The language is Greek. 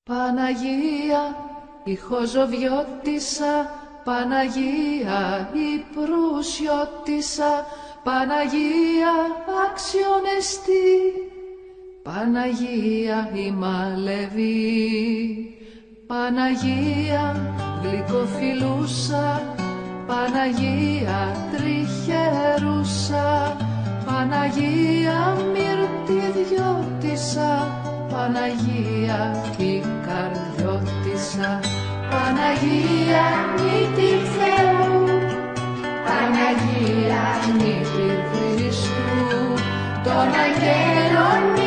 Παναγία, η Χοζοβιώτισσα, Παναγία, η Προυσιώτισσα, Παναγία, αξιονεστή, Παναγία, η Μαλεβή, Παναγία, γλυκοφιλούσα, Παναγία, τριχερούσα, Παναγία, μυρτιδιώτισσα, Παναγία, η καρδιώτισσα, Παναγία, μύτη Θεού, Παναγία, μύτη Χριστού, των αγγέλων